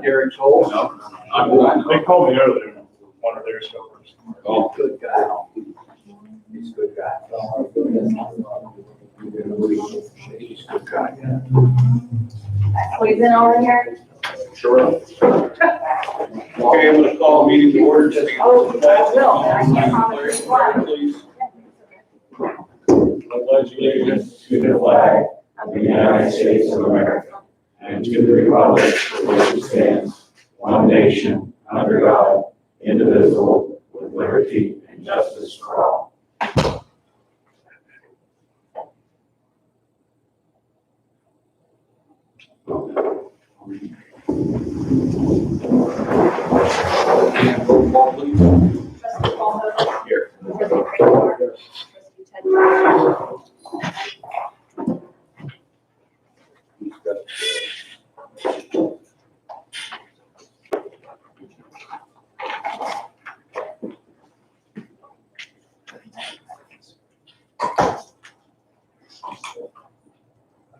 Gary Cole? No. They called me earlier, one of their stores. Oh, good guy. He's a good guy. He's a good guy. We've been over here. Sure. Okay, I'm gonna call the meeting to order. Oh, I will, but I can't promise you. Please. Pledge allegiance to the flag of the United States of America and to the republic for which it stands, one nation, under God, indivisible, with liberty and justice for all. Roll call, please. Trustee Paul Hogan. Here. Trustee Kramer. Trustee Ted Johnson.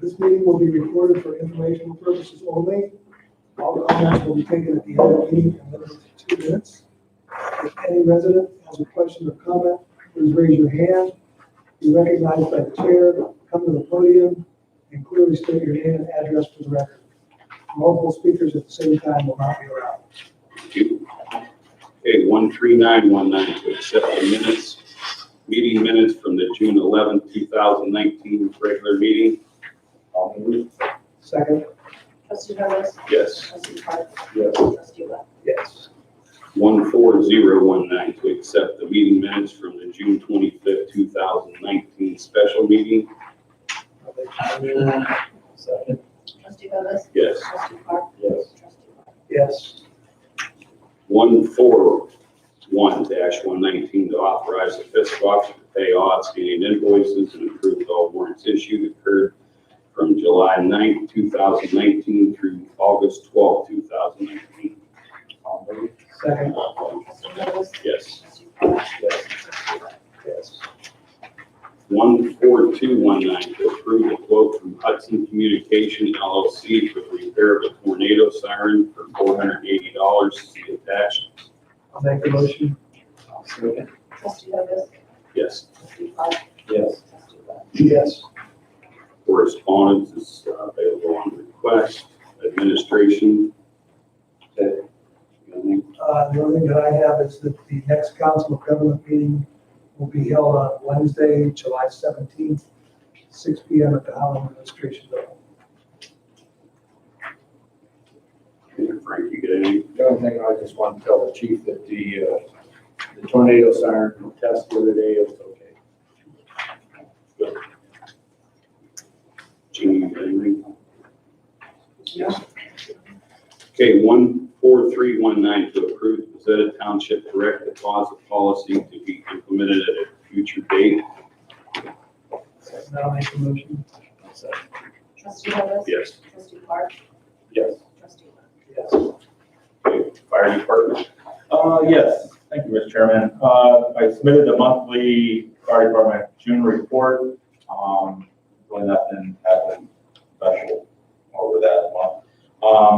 This meeting will be recorded for informational purposes only. All comments will be taken at the end of the meeting and limited to 2 minutes. If any resident has a question or comment, please raise your hand. Be recognized by the chair, come to the podium, and clearly state your name and address for the record. Multiple speakers at the same time will not be allowed. Okay, 13919 to accept the minutes, meeting minutes from the June 11th, 2019 regular meeting. I'll move. Second? Trustee Douglas. Yes. Trustee Park. Yes. Trustee Webb. Yes. 14019 to accept the meeting minutes from the June 25th, 2019 special meeting. Second? Trustee Douglas. Yes. Trustee Park. Yes. Trustee Webb. Yes. 141-119 to authorize the fiscal officer to pay all outstanding invoices and approve all warrants issued occurred from July 9th, 2019 through August 12th, 2019. Second? Trustee Douglas. Yes. Trustee Park. Yes. Trustee Webb. Yes. 14219 to approve the quote from Hudson Communication LLC for the repair of a tornado siren for $480. See attached. I'll make the motion. Trustee Douglas. Yes. Trustee Park. Yes. Trustee Webb. Yes. Correspondence is available on request. Administration. Okay. The only thing that I have is that the next council of government meeting will be held on Wednesday, July 17th, 6 p.m. at the Howland Administration Building. Frank, you get any? The only thing I just want to tell the chief that the tornado siren test the other day is okay. Good. Jeannie, you got anything? Yes. Okay, 14319 to approve Bazetta Township direct deposit policy to be implemented at a future date. I'll make the motion. Trustee Douglas. Yes. Trustee Park. Yes. Trustee Webb. Yes. Okay, Fire department. Yes, thank you, Mr. Chairman. I submitted the monthly fire department June report. Really nothing happened special over that month.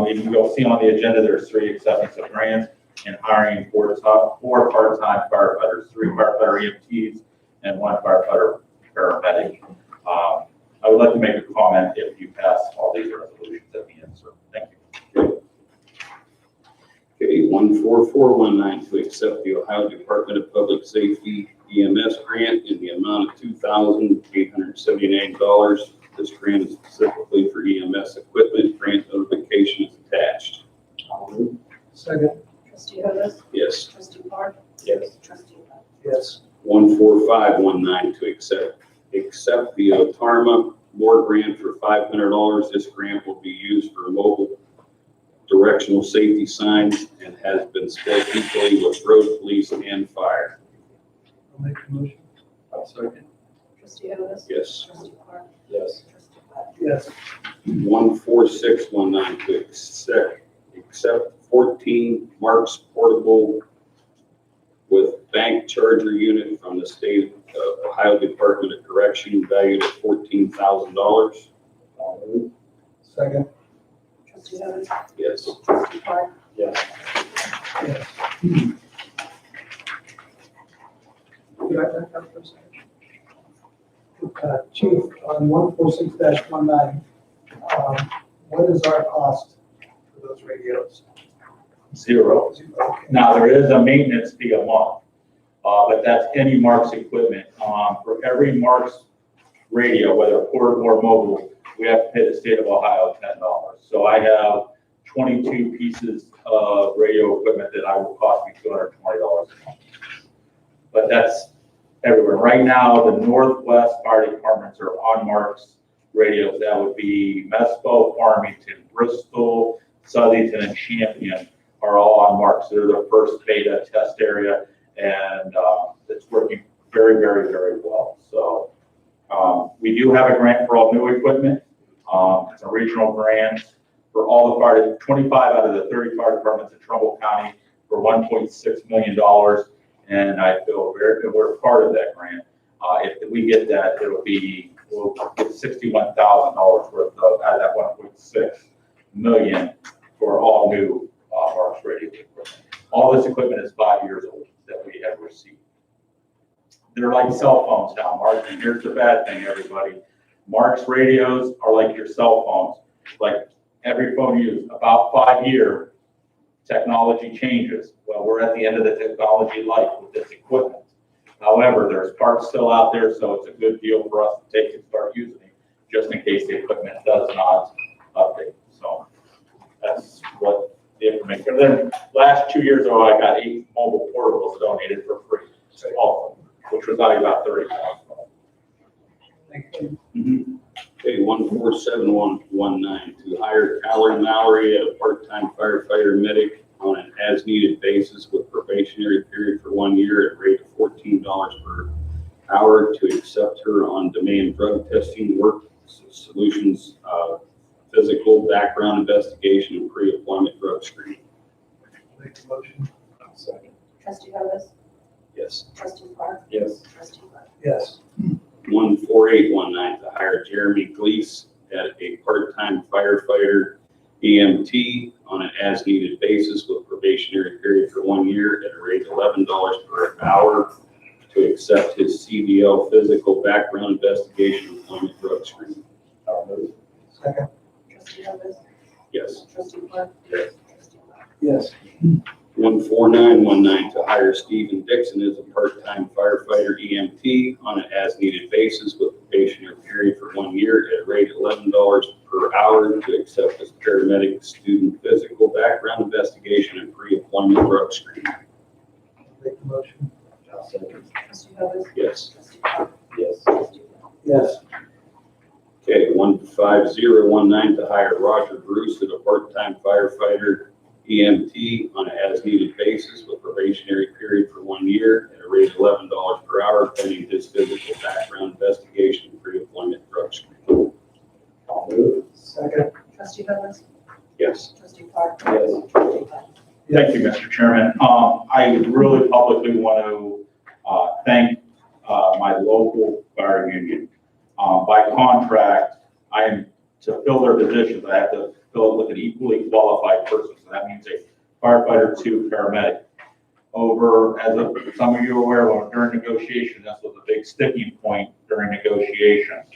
If you'll see on the agenda, there's 3 acceptance of grants and hiring 4 part-time firefighters, 3 firefighter EMTs and 1 firefighter paramedic. I would like to make a comment if you pass all these resolutions at the end, sir. Thank you. Okay, 14419 to accept the Ohio Department of Public Safety EMS grant in the amount of $2,879. This grant is specifically for EMS equipment. Grant notification is attached. Second? Trustee Douglas. Yes. Trustee Park. Yes. Trustee Webb. Yes. 14519 to accept the Otarma board grant for $500. This grant will be used for mobile directional safety signs and has been split equally with road police and fire. I'll make the motion. I'll second. Trustee Douglas. Yes. Trustee Park. Yes. Trustee Webb. Yes. 14619 to accept 14 Marks portable with bank charger unit from the state of Ohio Department of Correction valued at $14,000. Second. Trustee Evans? Yes. Trustee Clark? Yes. Yes. Could I back up for a second? Chief, on 146-19, what is our cost for those radios? Zero. Okay. Now, there is a maintenance fee a month, but that's any Marks equipment. For every Marks radio, whether portable or mobile, we have to pay the state of Ohio $10. So I have 22 pieces of radio equipment that I will cost me $220 a month. But that's everywhere. Right now, the Northwest fire departments are on Marks radios. That would be Mesco, Farmington, Bristol, Southington, and Champion are all on Marks. They're the first beta test area, and it's working very, very, very well. So we do have a grant for all new equipment. It's a regional grant for all the fire, 25 out of the 30 fire departments in Trumbull County for $1.6 million. And I feel very good we're part of that grant. If we get that, we'll get $61,000 worth of out of that 1.6 million for all new Marks radio equipment. All this equipment is 5 years old that we have received. They're like cell phones now, Mark, and here's the bad thing, everybody. Marks radios are like your cell phones. Like every phone you use, about 5 years, technology changes. Well, we're at the end of the technology life with this equipment. However, there's parts still out there, so it's a good deal for us to take and start using it, just in case the equipment does not update. So that's what the information. And then last 2 years ago, I got 8 mobile portables donated for free, all of them, which was valued about $30,000. Thank you. Mm-hmm. Okay, 14719 to hire Tyler Mallory as a part-time firefighter medic on an as-needed basis with probationary period for 1 year at a rate of $14 per hour to accept her on-demand drug testing work solutions, physical background investigation, and pre-employment drug screening. Make the motion. Second. Trustee Evans? Yes. Trustee Clark? Yes. Trustee Clark? Yes. 14819 to hire Jeremy Gleese as a part-time firefighter EMT on an as-needed basis with probationary period for 1 year at a rate of $11 per hour to accept his CDL physical background investigation employment drug screening. I'll move. Second. Trustee Evans? Yes. Trustee Clark? Yes. Trustee Clark? Yes. 14919 to hire Stephen Dixon as a part-time firefighter EMT on an as-needed basis with probationary period for 1 year at a rate of $11 per hour to accept his paramedic student physical background investigation and pre-employment drug screening. Make the motion. I'll second. Trustee Evans? Yes. Trustee Clark? Yes. Trustee Clark? Yes. Okay, 15019 to hire Roger Bruce as a part-time firefighter EMT on an as-needed basis with probationary period for 1 year at a rate of $11 per hour pending his physical background investigation and pre-employment drug screening. I'll move. Second. Trustee Evans? Yes. Trustee Clark? Yes. Trustee Clark? Thank you, Mr. Chairman. I really publicly want to thank my local fire union. By contract, I am to fill their positions. I have to fill it with an equally qualified person. So that means a firefighter, 2 paramedic. As some of you are aware, during negotiations, this was a big sticking point during negotiations.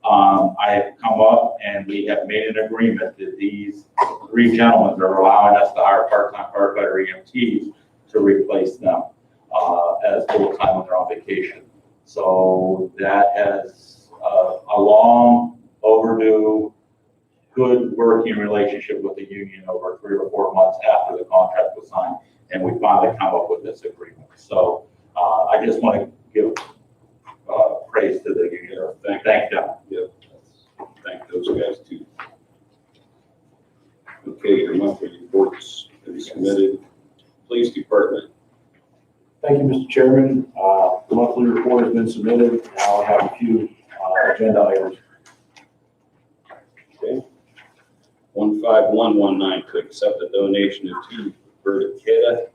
I have come up and we have made an agreement that these 3 gentlemen are allowing us to hire part-time firefighter EMTs to replace them as full-time when they're on vacation. So that has a long overdue, good working relationship with the union over 3 or 4 months after the contract was signed, and we finally come up with this agreement. So I just want to give praise to the union, or thank them. Yep. Thank those guys too. Okay, your monthly reports have been submitted. Police Department. Thank you, Mr. Chairman. The monthly report has been submitted. Now I have a few agenda items. Okay. 15119 to accept a donation of 2 Bazetta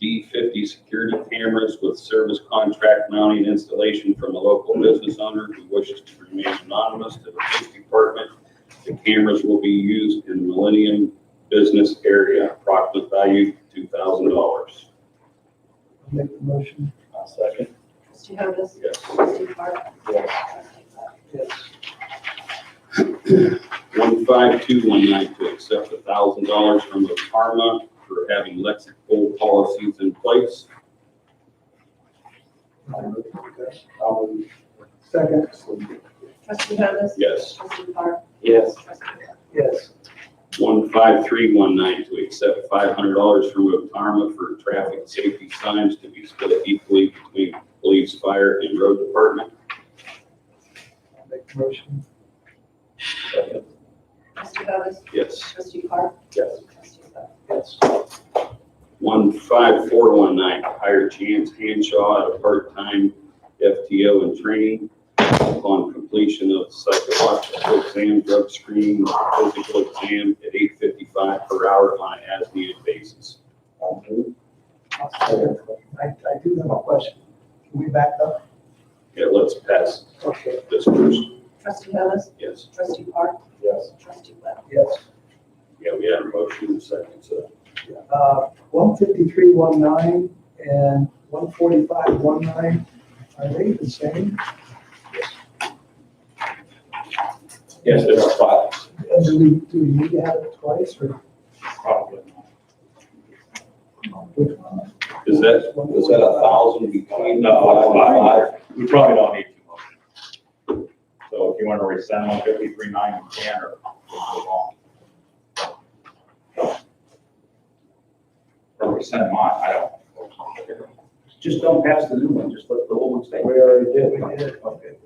D50 security cameras with service contract mounting installation from a local business owner who wishes to remain anonymous to the police department. The cameras will be used in the Millennium Business Area, approximate value $2,000. I'll make the motion. I'll second. Trustee Hovis. Yes. Trustee Park. Yes. Trustee Webb. Yes. 15219 to accept $1,000 from Otarma for having lexical policies in place. I'll Second. Trustee Hovis. Yes. Trustee Park. Yes. Trustee Webb. Yes. 15319 to accept $500 from Otarma for traffic safety signs to be split equally between police, fire, and road department. I'll make the motion. second. Trustee Hovis. Yes. Trustee Park. Yes. Trustee Webb. Yes. 15419 to hire Chance Hanshaw at a part-time FTO and training upon completion of psychological exam, drug screening, or physical exam at $8.55 per hour on an as-needed basis. I'll move. I'll second. I do have a question. Can we back up? Yeah, let's pass Okay. this first. Trustee Hovis. Yes. Trustee Park. Yes. Trustee Webb. Yes. Yeah, we had a motion in a second, so. 15319 and 14519, are they the same? Yes, there are five. And do we need to have it twice or Probably. which one? Is that 1,000 between? No, five. We probably don't need too much. So if you want to resend 153.9, you can, or move on. Or resend mine, I don't. Just don't pass the new one, just let the old one stay. We already did. We did, okay.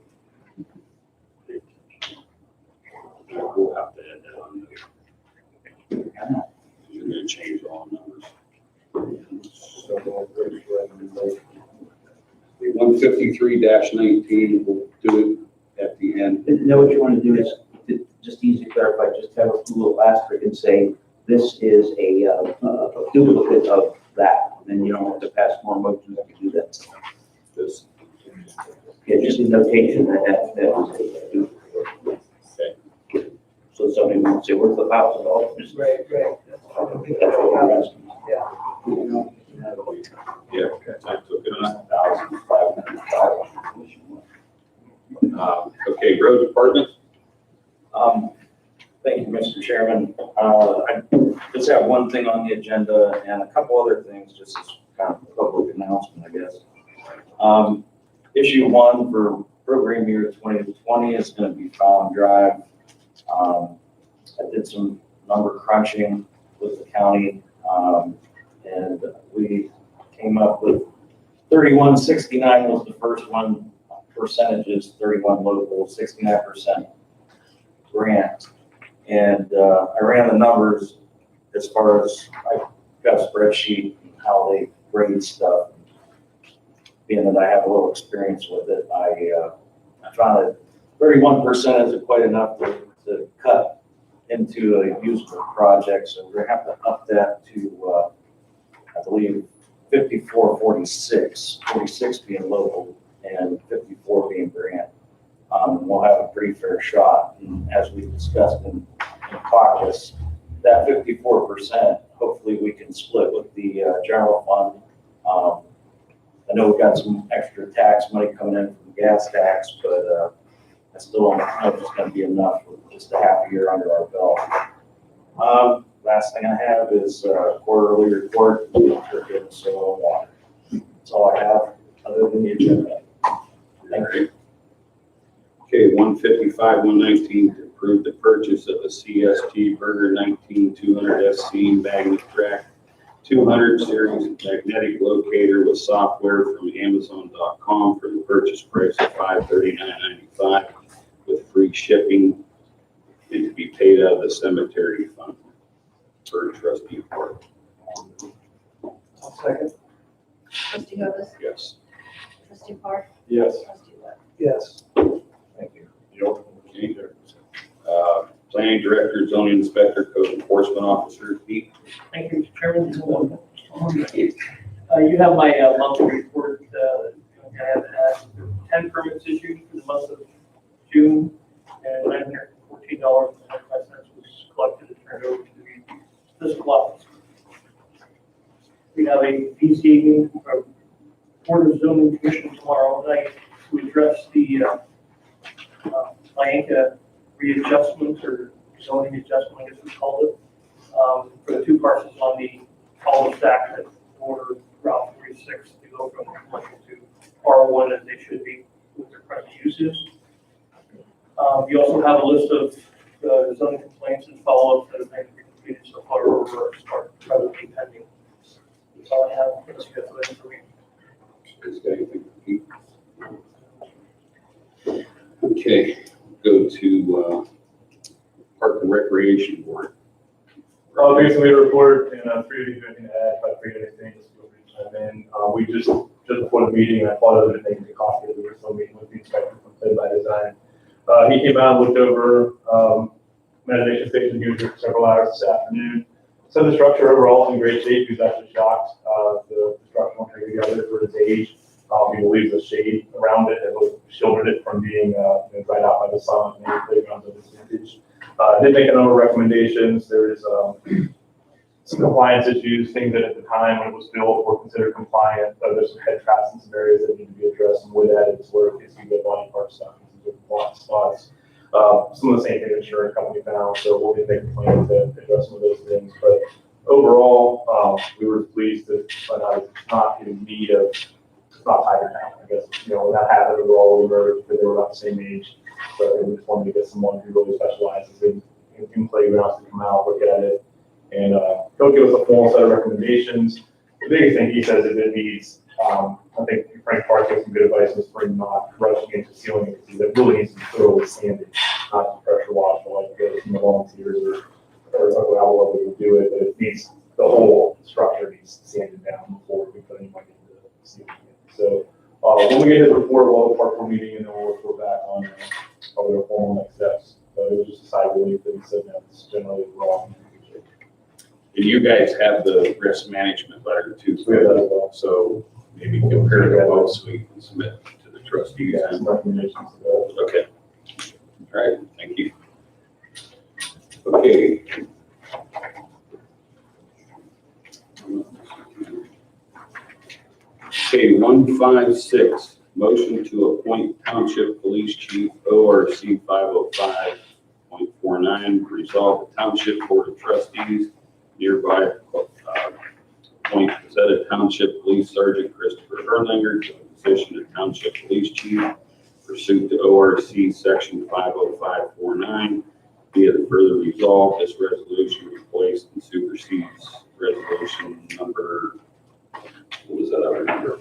We'll have to add that on there. You're gonna change all numbers. So we'll bring it. 153-19, we'll do it at the end. Now what you want to do is, just easy to clarify, just have a little asterisk and say, this is a duplicate of that. Then you don't have to pass more motions if you do that. This, Yeah, just a notation that was a duplicate. okay. So somebody would say, where's the $1,000? Just- Right. I don't think That's what we're asking. Yeah, I took it on. 1,505. Okay, road department, Thank you, Mr. Chairman. I just have one thing on the agenda and a couple other things, just as kind of a public announcement, I guess. Issue 1 for program year 2020 is going to be Fallon Drive. I did some number crunching with the county, and we came up with 3169 was the first one. Percentages, 31 local, 69% grant. And I ran the numbers as far as I got a spreadsheet and how they grade stuff. Being that I have a little experience with it, I found that 31% isn't quite enough to cut into a usable project. So we're gonna have to up that to, I believe, 5446, 46 being local and 54 being grant. We'll have a pretty fair shot. And as we discussed in caucus, that 54%, hopefully we can split with the general fund. I know we've got some extra tax money coming in from gas tax, but I still don't know if it's going to be enough with just a half a year under our belt. Last thing I have is quarterly report. So that's all I have other than the agenda. Thank you. okay, 155-119 to approve the purchase of the CST Burger 19200 SC magnet track 200 series magnetic locator with software from Amazon.com for the purchase price of $539.95 with free shipping and to be paid out of the cemetery fund for trustee park. I'll second. Trustee Hovis. Yes. Trustee Park. Yes. Trustee Webb. Yes. Thank you. Okay. Planning Director, Zoning Inspector, Code Enforcement Officer. Pete? Thank you, Mr. Chairman. You have my monthly report. I have had 10 permits issued for the month of June, and $914.25 was collected and turned over to the fiscal office. We have a PC meeting for Board of Zoning Commission tomorrow night to address the Ianca readjustment or zoning adjustment, I guess we called it, for the two parcels on the column stack that border Route 46 to go from commercial to R1 as they should be with their present uses. You also have a list of the zoning complaints and follow-ups that have been completed so far or are presently pending. That's all I have. Unless you have other information. Is there anything for Pete? Okay, go to Park and Recreation Board. Basically, a report and three of you can add, if I forget anything, just feel free to chime in. We just before the meeting, I thought of it making a copy of the original meeting with the inspector from Play by Design. He came out and looked over meditation station here for several hours this afternoon. So the structure overall is in great shape. He was actually shocked. The structural integrity of it for its age. He believes the shade around it has shielded it from being dried out by the sun and the playgrounds of its vintage. Did make a number of recommendations. There is some compliance issues, things that at the time when it was built were considered compliant. There's some head traps in some areas that need to be addressed, and wood added to where it can get body parts stuff in different blind spots. Some of the same thing the insurance company found, so we'll be making plans to address some of those things. But overall, we were pleased to find out it's not in need of, it's not tiger now. I guess, when that happened, we were all emerged because they were about the same age. So we just wanted to get someone who really specializes in playgrounds to come out, look at it, and he'll give us a full set of recommendations. The biggest thing he says is it needs, I think Frank Park gave some good advice in the spring, not rushing into sealing it, because it really needs to be thoroughly sanded, not to pressure wash like the volunteers or however we would do it, but it needs, the whole structure needs sanded down before we put any money into sealing it. So when we get his report, we'll have a partial meeting and then we'll report back on other formal next steps. But it was just a side relief that he said that it's generally wrong. And you guys have the risk management letter too. We have that as well. So maybe compare the votes so we can submit to the trustees. Yeah, some recommendations. Okay. All right, thank you. Okay. Okay, 156, motion to appoint Township Police Chief ORC 505.49, resolve the Township Board of Trustees hereby appoint Bazetta Township Police Sergeant Christopher Erlinger to the position of Township Police Chief pursuant to ORC Section 50549. Be it further resolved, this resolution replaced and supersedes resolution number, what was that other number?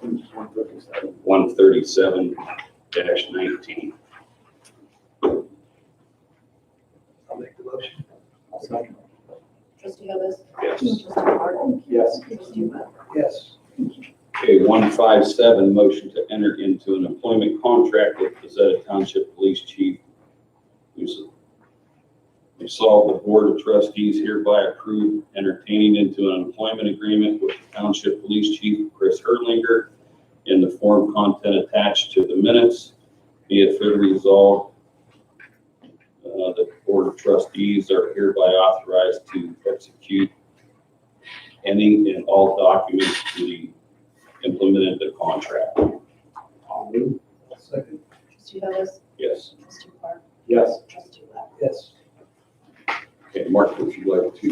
137-19. I'll make the motion. Trustee Ellis? Yes. Trustee Martin? Yes. Trustee Webb? Yes. Okay, 157, motion to enter into an employment contract with Bazetta Township Police Chief. Resolve the Board of Trustees hereby approve entertaining into an employment agreement with the Township Police Chief, Chris Erlinger, in the form content attached to the minutes. Be it further resolved, the Board of Trustees are hereby authorized to execute any and all documents to be implemented the contract. Second. Trustee Ellis? Yes. Trustee Clark? Yes. Trustee Webb? Yes. Okay, Mark, would you like to,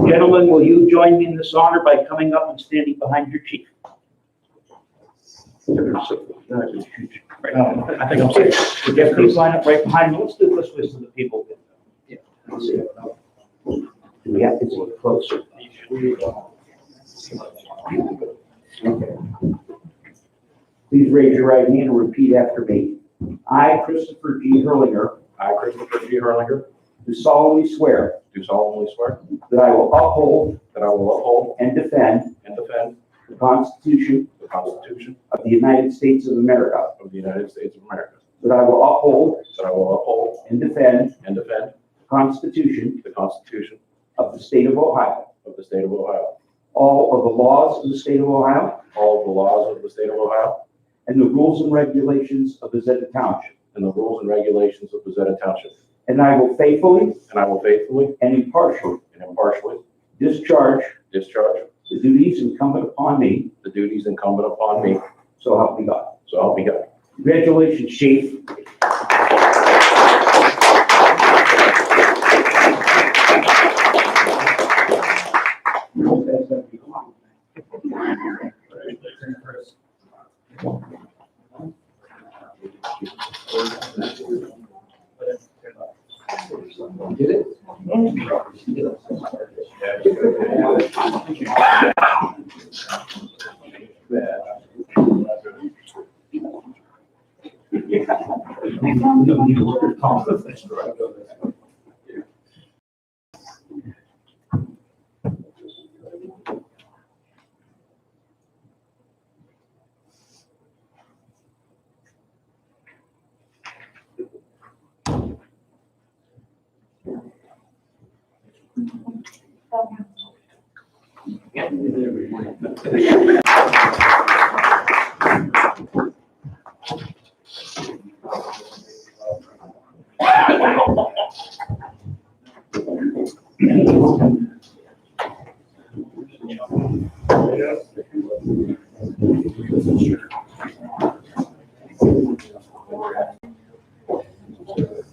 Gentlemen, will you join me in this honor by coming up and standing behind your chief? I think I'm safe. Jeff, please line up right behind me. Let's do this way so the people can. We have to get closer. Okay. Please raise your right hand and repeat after me. I, Christopher G. Hurlinger, I, Christopher G. Hurlinger, do solemnly swear do solemnly swear that I will uphold that I will uphold and defend and defend the Constitution the Constitution of the United States of America, of the United States of America, that I will uphold that I will uphold and defend and defend the Constitution the Constitution of the State of Ohio, of the State of Ohio, all of the laws of the State of Ohio, all of the laws of the State of Ohio, and the rules and regulations of Bazetta Township. and the rules and regulations of Bazetta Township. And I will faithfully And I will faithfully and impartially and impartially discharge discharge the duties incumbent upon me, the duties incumbent upon me, so help me God. so help me God. Congratulations, Chief. Did it?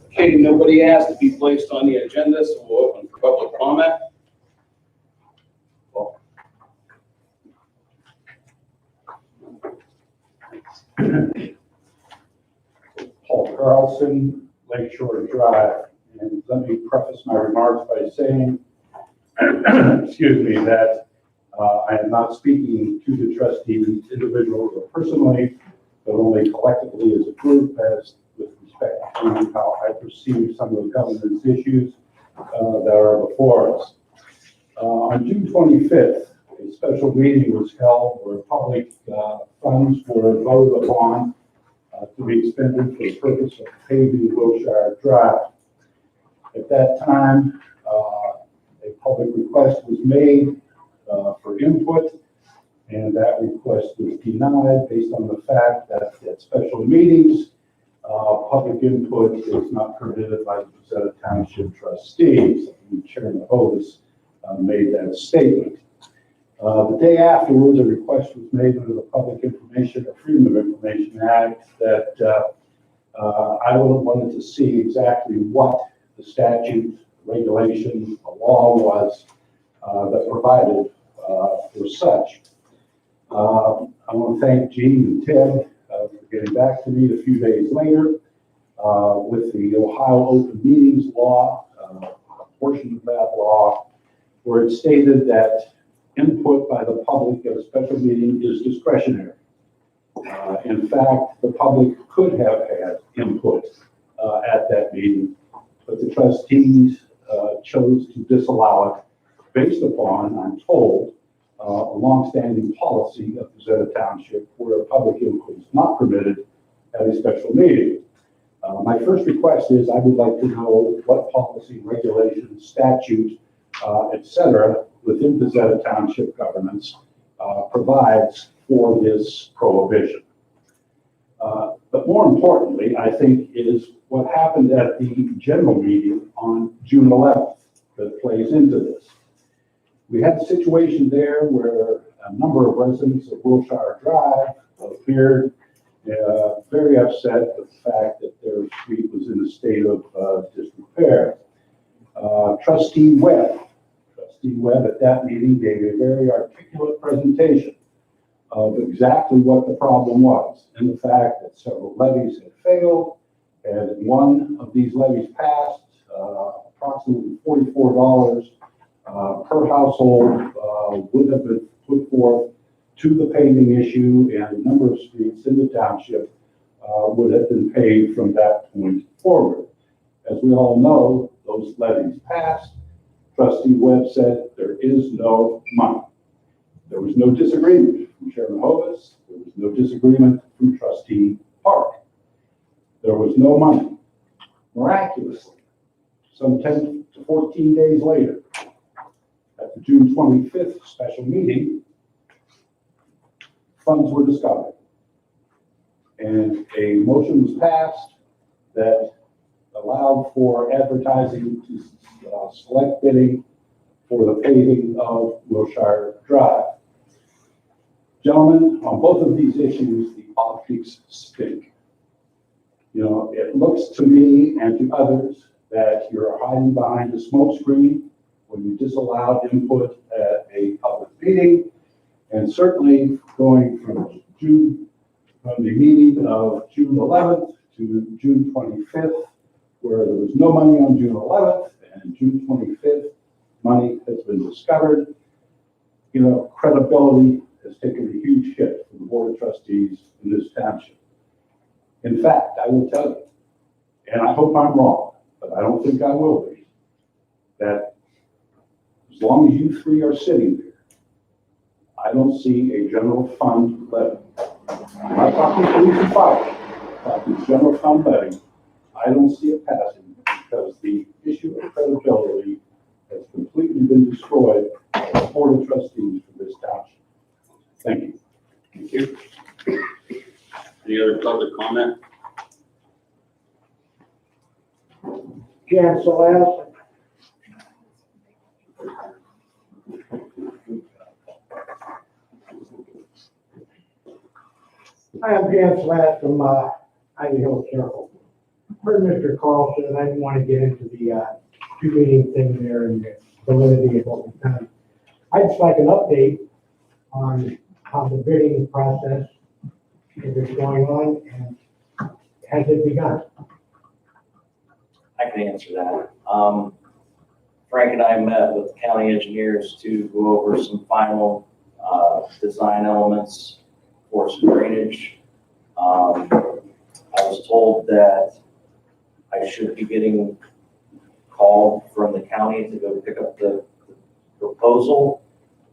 Okay, nobody asked to be placed on the agenda, so we'll open for public comment. Paul Carlson, Lakeshore Drive. And let me preface my remarks by saying, excuse me, that I am not speaking to the trustees individually or personally, but only collectively as a group as with respect to how I perceive some of the governance issues that are before us. On June 25th, a special meeting was held where public funds were voted upon to be expended for the purpose of paving Wilshire Drive. At that time, a public request was made for input, and that request was denied based on the fact that at special meetings, public input is not permitted by the Bazetta Township trustees. And Chairman Hovis made that statement. The day afterwards, a request was made under the Public Information or Freedom of Information Act that I would have wanted to see exactly what the statute, regulation, the law was that provided for such. I want to thank Gene and Ted for getting back to me a few days later with the Ohio Open Meetings Law, a portion of that law, where it stated that input by the public at a special meeting is discretionary. In fact, the public could have had input at that meeting, but the trustees chose to disallow it based upon, I'm told, a longstanding policy of Bazetta Township where public input is not permitted at a special meeting. My first request is I would like to know what policy, regulation, statute, et cetera, within Bazetta Township governance provides for this prohibition. But more importantly, I think, is what happened at the general meeting on June 11th that plays into this. We had a situation there where a number of residents of Wilshire Drive appeared very upset with the fact that their street was in a state of disrepair. Trustee Webb at that meeting gave a very articulate presentation of exactly what the problem was, and the fact that several levies had failed, and one of these levies passed, approximately $44 per household would have been put forth to the paving issue, and a number of streets in the township would have been paved from that point forward. As we all know, those levies passed. Trustee Webb said there is no money. There was no disagreement from Chairman Hovis. There was no disagreement from Trustee Park. There was no money. Miraculously, some 10 to 14 days later, at the June 25th special meeting, funds were discovered. And a motion was passed that allowed for advertising to select bidding for the paving of Wilshire Drive. Gentlemen, on both of these issues, the optics stink. You know, it looks to me and to others that you're hiding behind a smokescreen when you disallowed input at a public meeting, and certainly going from the meeting of June 11th to June 25th, where there was no money on June 11th, and June 25th, money has been discovered. You know, credibility has taken a huge hit from the Board of Trustees in this township. In fact, I will tell you, and I hope I'm wrong, but I don't think I will be, that as long as you three are sitting there, I don't see a general fund levy. I'm not talking police and fire, I'm talking general fund levy. I don't see it passing because the issue of credibility has completely been destroyed by the Board of Trustees for this township. Thank you. Thank you. Any other public comment? Jan Celeste. Hi, I'm Jan Celeste from Ivy Hill Circle. Heard Mr. Carlson, I didn't want to get into the two-meeting thing there and the validity of what we've done. I'd just like an update on how the bidding process is going on and has it begun? I can answer that. Frank and I met with the county engineers to go over some final design elements for some drainage. I was told that I should be getting called from the county to go pick up the proposal.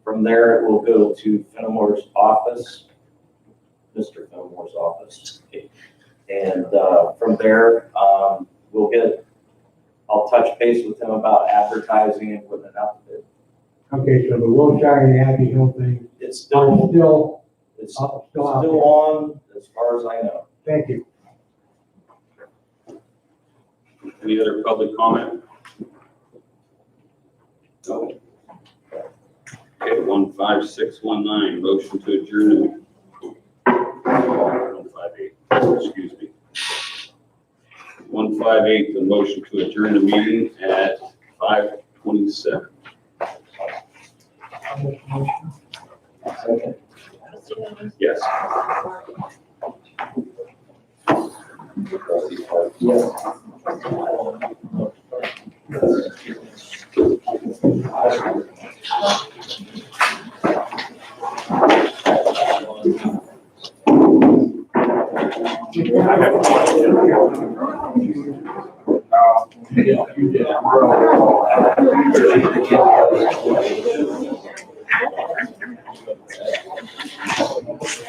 From there, it will go to Fenimore's office, Mr. Fenimore's office. And from there, I'll touch base with him about advertising and putting it out there. Okay, so the Wilshire and Abbey Hill thing It's are still, still, it's out still there. on as far as I know. Thank you. Any other public comment? No. Okay, 15619, motion to adjourn. 158, excuse me. 158, the motion to adjourn the meeting at 5:27. Yes. You did.